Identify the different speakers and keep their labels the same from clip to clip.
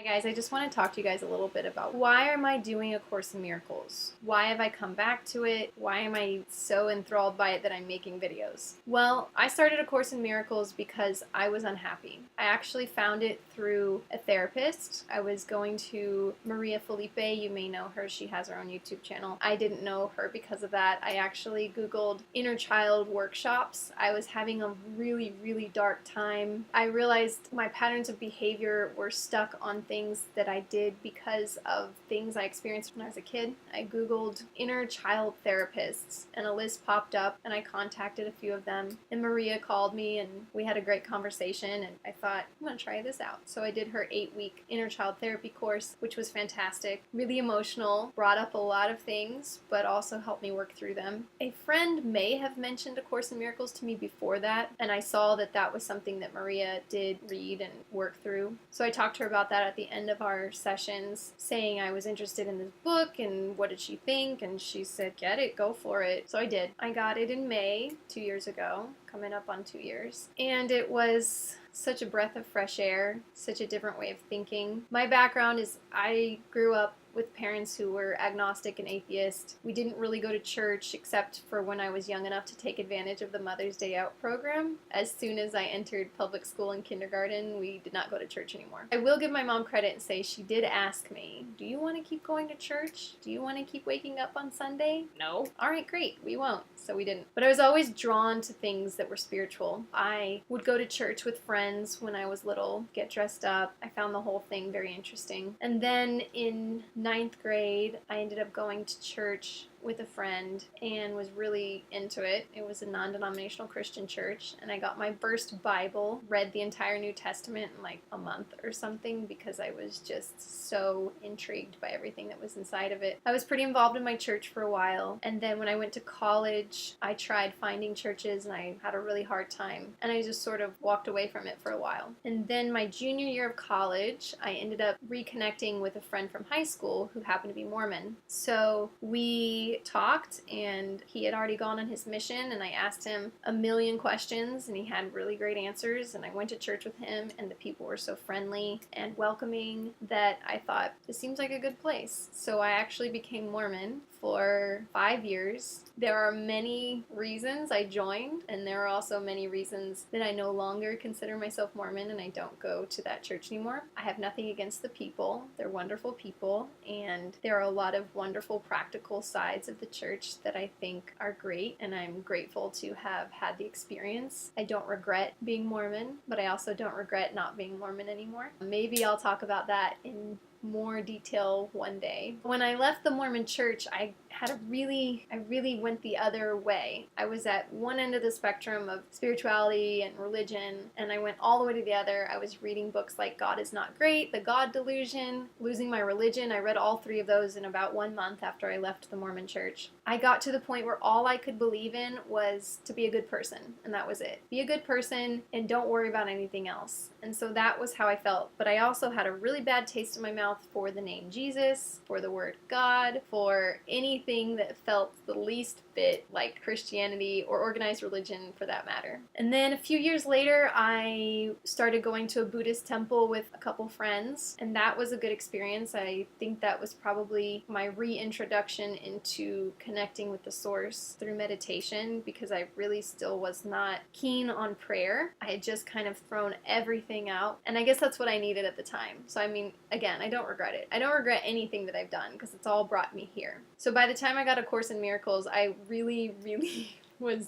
Speaker 1: Hi guys, I just want to talk to you guys a little bit about why am I doing A Course in Miracles? Why have I come back to it? Why am I so enthralled by it that I'm making videos? Well, I started A Course in Miracles because I was unhappy. I actually found it through a therapist. I was going to Maria Felipe, you may know her, she has her own YouTube channel. I didn't know her because of that. I actually Googled inner child workshops. I was having a really dark time. I realized my patterns of behavior were stuck on things that I did because of things I experienced when I was a kid. I Googled inner child therapists and a list popped up and I contacted a few of them, and Maria called me and we had a great conversation, and I thought, I'm gonna try this out. So I did her 8-week inner child therapy course, which was fantastic, really emotional, brought up a lot of things, but also helped me work through them. A friend may have mentioned A Course in Miracles to me before that, and I saw that that was something that Maria did read and work through. So I talked to her about that at the end of our sessions, saying I was interested in this book and what did she think, and she said, get it, go for it. So I did. I got it in May 2 years ago, coming up on 2 years, and it was such a breath of fresh air, such a different way of thinking. My background is I grew up with parents who were agnostic and atheist. We didn't really go to church except for when I was young enough to take advantage of the Mother's Day Out program. As soon as I entered public school and kindergarten, we did not go to church anymore. I will give my mom credit and say she did ask me, do you want to keep going to church? Do you want to keep waking up on Sunday? No. All right, great, we won't. So we didn't. But I was always drawn to things that were spiritual. I would go to church with friends when I was little, get dressed up. I found the whole thing very interesting. And then in ninth grade, I ended up going to church with a friend and was really into it. It was a non-denominational Christian church, and I got my first Bible, read the entire New Testament in like a month or something because I was just so intrigued by everything that was inside of it. I was pretty involved in my church for a while, and then when I went to college, I tried finding churches and I had a really hard time, and I just sort of walked away from it for a while. And then my junior year of college, I ended up reconnecting with a friend from high school who happened to be Mormon. So we talked, and he had already gone on his mission, and I asked him a million questions and he had really great answers, and I went to church with him, and the people were so friendly and welcoming that I thought, this seems like a good place. So I actually became Mormon for 5 years. There are many reasons I joined, and there are also many reasons that I no longer consider myself Mormon and I don't go to that church anymore. I have nothing against the people. They're wonderful people, and there are a lot of wonderful practical sides of the church that I think are great, and I'm grateful to have had the experience. I don't regret being Mormon, but I also don't regret not being Mormon anymore. Maybe I'll talk about that in more detail one day. When I left the Mormon church, I really went the other way. I was at one end of the spectrum of spirituality and religion, and I went all the way to the other. I was reading books like God is Not Great, The God Delusion, Losing My Religion. I read all 3 of those in about 1 month after I left the Mormon church. I got to the point where all I could believe in was to be a good person, and that was it. Be a good person and don't worry about anything else. And so that was how I felt. But I also had a really bad taste in my mouth for the name Jesus, for the word God, for anything that felt the least bit like Christianity or organized religion for that matter. And then a few years later, I started going to a Buddhist temple with a couple friends, and that was a good experience. I think that was probably my reintroduction into connecting with the source through meditation, because I really still was not keen on prayer. I had just kind of thrown everything out, and I guess that's what I needed at the time. So I mean, again, I don't regret it. I don't regret anything that I've done because it's all brought me here. So by the time I got A Course in Miracles, I really was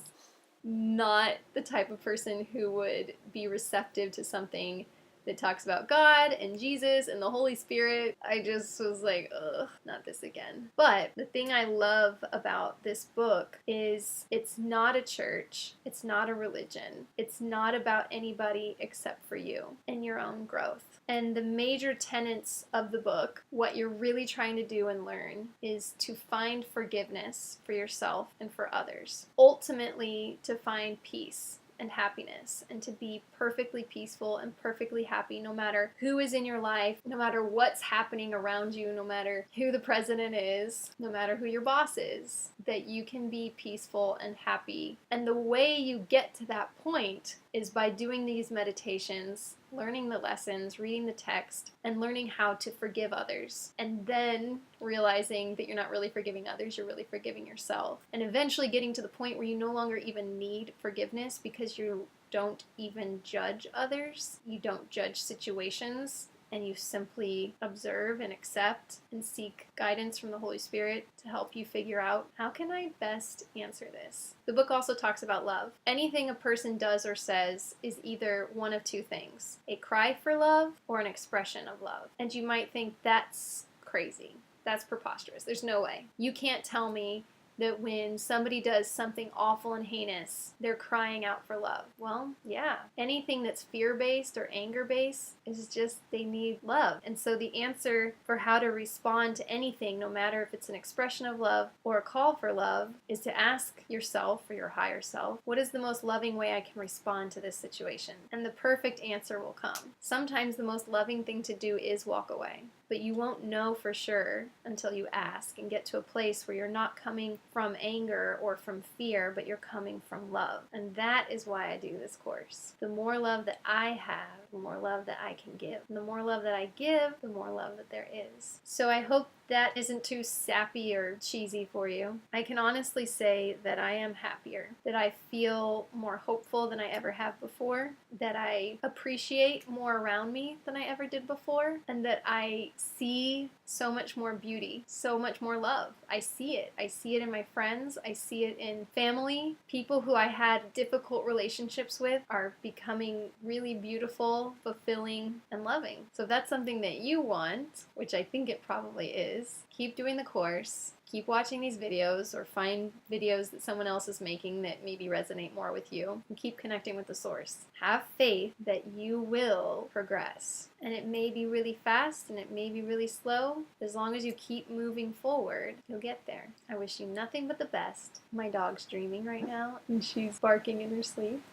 Speaker 1: not the type of person who would be receptive to something that talks about God and Jesus and the Holy Spirit. I just was like, ugh, not this again. But the thing I love about this book is it's not a church, it's not a religion, it's not about anybody except for you and your own growth. And the major tenets of the book, what you're really trying to do and learn, is to find forgiveness for yourself and for others. Ultimately, to find peace and happiness, and to be perfectly peaceful and perfectly happy no matter who is in your life, no matter what's happening around you, no matter who the president is, no matter who your boss is, that you can be peaceful and happy. And the way you get to that point is by doing these meditations, learning the lessons, reading the text, and learning how to forgive others. And then realizing that you're not really forgiving others, you're really forgiving yourself. And eventually getting to the point where you no longer even need forgiveness because you don't even judge others. You don't judge situations. And you simply observe and accept and seek guidance from the Holy Spirit to help you figure out, how can I best answer this? The book also talks about love. Anything a person does or says is either one of two things: a cry for love or an expression of love. And you might think, that's crazy. That's preposterous. There's no way. You can't tell me that when somebody does something awful and heinous, they're crying out for love. Well, yeah. Anything that's fear-based or anger-based is just, they need love. And so the answer for how to respond to anything, no matter if it's an expression of love or a call for love, is to ask yourself or your higher self, what is the most loving way I can respond to this situation? And the perfect answer will come. Sometimes the most loving thing to do is walk away. But you won't know for sure until you ask and get to a place where you're not coming from anger or from fear, but you're coming from love. And that is why I do this course. The more love that I have, the more love that I can give. And the more love that I give, the more love that there is. So I hope that isn't too sappy or cheesy for you. I can honestly say that I am happier, that I feel more hopeful than I ever have before, that I appreciate more around me than I ever did before, and that I see so much more beauty, so much more love. I see it. I see it in my friends. I see it in family. People who I had difficult relationships with are becoming really beautiful, fulfilling, and loving. So if that's something that you want, which I think it probably is, keep doing the course. Keep watching these videos, or find videos that someone else is making that maybe resonate more with you, and keep connecting with the source. Have faith that you will progress. And it may be really fast and it may be really slow. As long as you keep moving forward, you'll get there. I wish you nothing but the best. My dog's dreaming right now and she's barking in her sleep.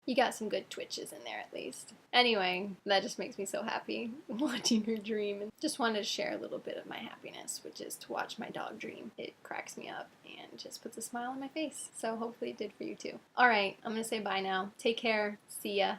Speaker 1: You got some good twitches in there at least. Anyway, that just makes me so happy watching her dream. And just wanted to share a little bit of my happiness, which is to watch my dog dream. It cracks me up and just puts a smile on my face. So hopefully it did for you too. Alright, I'm going to say bye now. Take care. See ya.